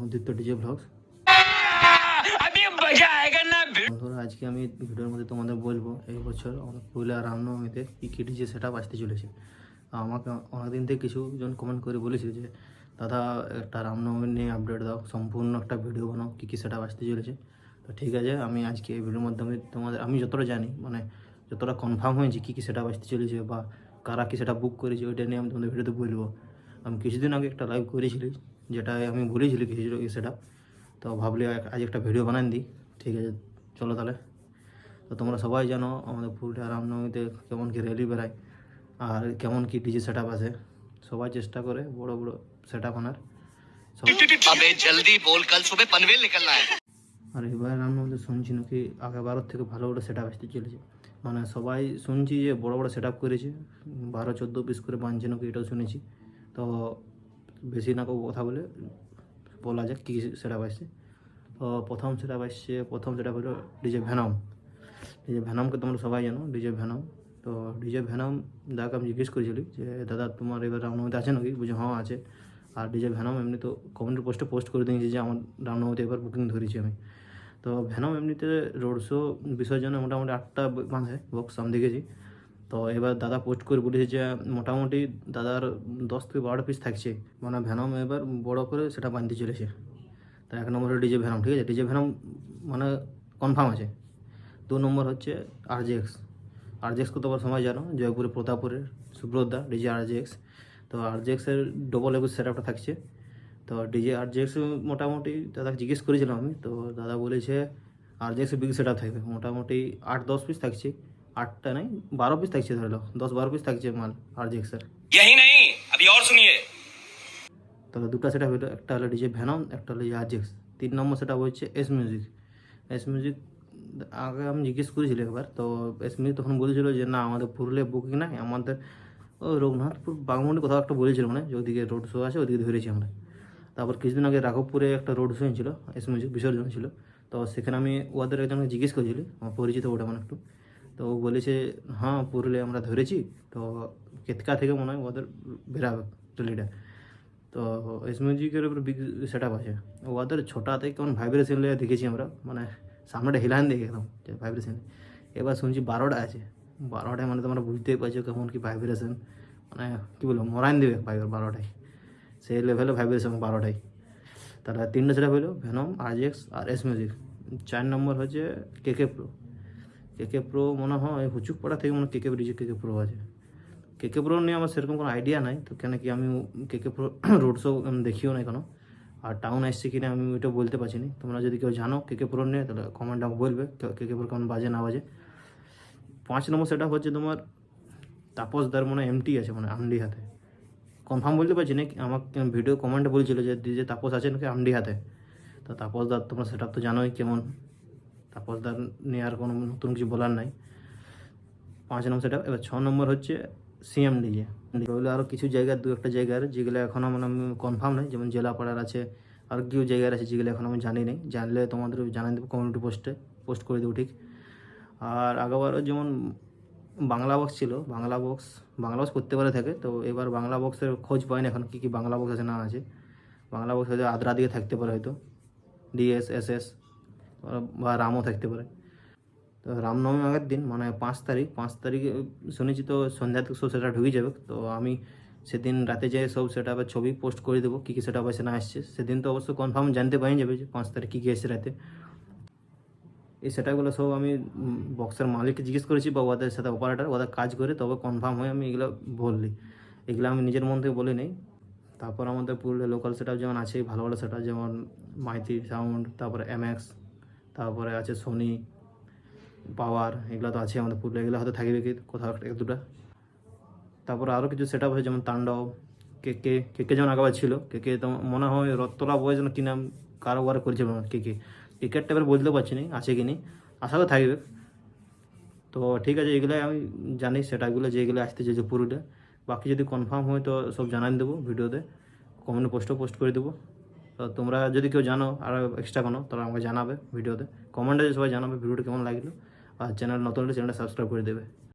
Aditya DJ blogs. বন্ধুরা, আজকে আমি ভিডিওর মধ্যে তোমাদের বলবো এই বছর আমাদের পুরুলিয়া রামনবমীতে কী কী ডিজে সেট আপ আসতে চলেছে। আমাকে অনেকদিন থেকে কিছুজন কমেন্ট করে বলেছে যে দাদা একটা রামনবমী নিয়ে আপডেট দাও, সম্পূর্ণ একটা ভিডিও বানাও কী কী সেট আপ আসতে চলেছে। তো ঠিক আছে, আমি আজকে এই ভিডিওর মাধ্যমে তোমাদের আমি যতটা জানি মানে যতটা কনফার্ম হয়েছে কী কী সেট আপ আসতে চলেছে বা কারা কী সেটা বুক করেছে ওইটা নিয়ে আমি তোমাদের ভিডিওতে বলবো। আমি কিছুদিন আগে একটা লাইভ করেছিলি যেটায় আমি বলেছিলি কিছু সেট আপ, তো ভাবলি আজ একটা ভিডিও বানান দিই। ঠিক আছে, চলো তাহলে। তো তোমরা সবাই জানো আমাদের পুরুলিয়া রামনবমীতে কেমন কি র্যালি বেড়ায় আর কেমন কি ডিজে সেট আপ আছে। সবাই চেষ্টা করে বড় বড় সেট আপ আনার। अबे जल्दी बोल, कल सुबह पनवेल निकलना है। আর এবার রামনবমীতে শুনছি নাকি আগেবারের থেকে ভালো বড় সেট আপ আসতে চলেছে। মানে সবাই শুনছি যে বড় বড় সেট আপ করেছে, 12-14 পিস করে বানছে নাকি, এটাও শুনেছি। তো বেশি না কথা বলে বলা যাক কী সেট আপ আসছে। তো প্রথম সেট আপ আসছে, প্রথম সেট আপ হলো ডিজে ভ্যানম। ডিজে ভ্যানমকে তোমরা সবাই জানো, ডিজে ভ্যানম। তো ডিজে ভ্যানম দাদাকে আমি জিজ্ঞেস করেছিলি যে দাদা তোমার এবার রামনবমীতে আছে নাকি, বুঝে হ্যাঁ আছে। আর ডিজে ভ্যানম এমনি তো কমেন্টের পোস্টে পোস্ট করে দিয়েছি যে আমার রামনবমীতে এবার বুকিং ধরেছি আমি। তো ভ্যানম এমনিতে রোড শো বিসর্জনে মোটামুটি 8টা বাঁধে বক্স আমি দেখেছি। তো এবার দাদা পোস্ট করে বলেছে যে মোটামুটি দাদার 10-12 পিস থাকছে, মানে ভ্যানম এবার বড় করে সেটা বাঁধতে চলেছে। তো 1 নম্বর হলো ডিজে ভ্যানম, ঠিক আছে, ডিজে ভ্যানম মানে কনফার্ম আছে। 2 নম্বর হচ্ছে আরজেএক্স। আরজেএক্সকে তো আবার সবাই জানো, জয়পুরে প্রতাপপুরের সুব্রতদা ডিজে আরজেএক্স। তো আরজেএক্সের ডবল একুশ সেট আপটা থাকছে। তো ডিজে আরজেএক্স মোটামুটি দাদাকে জিজ্ঞেস করেছিলাম আমি, তো দাদা বলেছে আরজেএক্সের বিগ সেট আপ থাকবে, মোটামুটি 8-10 পিস থাকছে। 8টা নেই, 12 পিস থাকছে, ধরে লো 10-12 পিস থাকছে মাল আরজেএক্সের। यही नहीं, अभी और सुनिए। তাহলে দুটো সেট আপ হলো, একটা হলো ডিজে ভ্যানম, একটা হলো আরজেএক্স। 3 নম্বর সেট আপ হচ্ছে এস মিউজিক। এস মিউজিক আগে আমি জিজ্ঞেস করেছিলাম একবার, তো এস মিউজিক তখন বলেছিল যে না আমাদের পুরুলিয়া বুকিং নাই, আমাদের রঘুনাথপুর বাগমুন্ডি কোথাও একটা বলেছিল, মানে যে ওদিকে রোড শো আছে ওদিকে ধরেছি আমরা। তারপর কিছুদিন আগে রাঘবপুরে একটা রোড শো ছিল, এস মিউজিক বিসর্জন ছিল। তো সেখানে আমি ওদের একজনকে জিজ্ঞেস করেছিলি, আমার পরিচিত ওটা মানে একটু। তো ও বলেছে হ্যাঁ পুরুলিয়া আমরা ধরেছি, তো কেতকা থেকে মনে হয় ওদের বেরাবে ট্রেলিটা। তো এস মিউজিকের উপর বিগ সেট আপ আছে। ওদের ছোটাতে কেমন ভাইব্রেশন লেগে দেখেছি আমরা, মানে সামনেটা হিলান দেখে একদম যে ভাইব্রেশন। এবার শুনছি 12টা আছে। 12টায় মানে তোমরা বুঝতেই পারছো কেমন কি ভাইব্রেশন, মানে কী বলবো মরাইন দেবে 12টায়, সেই লেভেলে ভাইব্রেশন 12টায়। তাহলে 3টে সেট আপ হলো ভ্যানম, আরজেএক্স আর এস মিউজিক। 4 নম্বর হচ্ছে কেকে প্রো। কেকে প্রো মনে হয় হুচুকপাড়া থেকে মনে কেকে ডিজে কেকে প্রো আছে। কেকে প্রো নিয়ে আমার সেরকম কোনো আইডিয়া নাই, তো কেন কি আমি কেকে প্রো রোড শো দেখিও না এখনো, আর টাউন আসছে কিনা আমি ওইটা বলতে পারছি না। তোমরা যদি কেউ জানো কেকে প্রো নিয়ে তাহলে কমেন্ট আমাকে বলবে কেকে প্রো কেমন বাজে না বাজে। 5 নম্বর সেট আপ হচ্ছে তোমার তাপসদার, মনে এমটি আছে, মানে আমডি হাতে। কনফার্ম বলতে পারছি না, আমাকে ভিডিও কমেন্টে বলছিল যে ডিজে তাপস আছে নাকি আমডি হাতে। তো তাপসদার তোমরা সেট আপ তো জানোই কেমন, তাপসদার নিয়ে আর কোনো নতুন কিছু বলার নাই। 5 নম্বর সেট আপ। এবার 6 নম্বর হচ্ছে সিএম ডিজে। রইলো আরও কিছু জায়গার, 2-1টা জায়গার যেগুলো এখনও মানে আমি কনফার্ম নেই, যেমন জেলাপাড়ার আছে, আর কিছু জায়গার আছে যেগুলো এখন আমি জানি নেই। জানলে তোমাদের জানিয়ে দেবো, কমিউনিটি পোস্টে পোস্ট করে দেবো ঠিক। আর আগেবারও যেমন বাংলা বক্স ছিল, বাংলা বক্স করতে পারে থাকে। তো এবার বাংলা বক্সের খোঁজ পাই না এখন কী কী বাংলা বক্স আছে না আছে। বাংলা বক্স হয়তো আদ্রা দিকে থাকতে পারে, হয়তো ডিএস এসএস বা রামও থাকতে পারে। তো রামনবমী আগের দিন মানে 5 তারিখে শুনেছি, তো সন্ধ্যা থেকে সব সেটা ঢুকে যাবে। তো আমি সেদিন রাতে যেয়ে সব সেট আপের ছবি পোস্ট করে দেবো, কী কী সেট আপ আছে না আসছে। সেদিন তো অবশ্য কনফার্ম জানতে পারি যাবে যে 5 তারিখ কী কী এসছে রাতে। এই সেটআপগুলো সব আমি বক্সের মালিককে জিজ্ঞেস করেছি বা ওদের সাথে অপারেটার ওদের কাজ করে তবে কনফার্ম হয়ে আমি এগুলো বললি। এগুলো আমি নিজের মন থেকে বলি নেই। তারপর আমাদের পুরুলিয়া লোকাল সেটআপ যেমন আছে ভালো ভালো সেটআপ, যেমন মাইতি সাউন্ড, তারপরে এমএক্স, তারপরে আছে সোনি পাওয়ার, এগুলো তো আছে আমাদের পুরুলিয়া। এগুলো হয়তো থাকবে কি কোথাও এক দুটা। তারপরে আরও কিছু সেটআপ আছে যেমন তাণ্ডব, কেকে যেমন আগেবার ছিল। কেকে তো মনে হয় রত্তলা বয় যেন কি নাম কারোবার করেছে কেকে। ক্রিকেট টাইপের বলতে পারছি না আছে কি নি, আশা করি থাকবে। তো ঠিক আছে, এগুলাই আমি জানি সেটাগুলো যেগুলো আসতেছে যে পুরুলিয়া। বাকি যদি কনফার্ম হয় তো সব জানাই দেবো ভিডিওতে, কমেন্টে পোস্ট করে দেবো। তো তোমরা যদি কেউ জানো আর এক্সট্রা কোনো, তাহলে আমাকে জানাবে ভিডিওতে, কমেন্টে সবাই জানাবে ভিডিওটা কেমন লাগলো। আর চ্যানেল নতুন হলে চ্যানেলটা সাবস্ক্রাইব করে দেবে।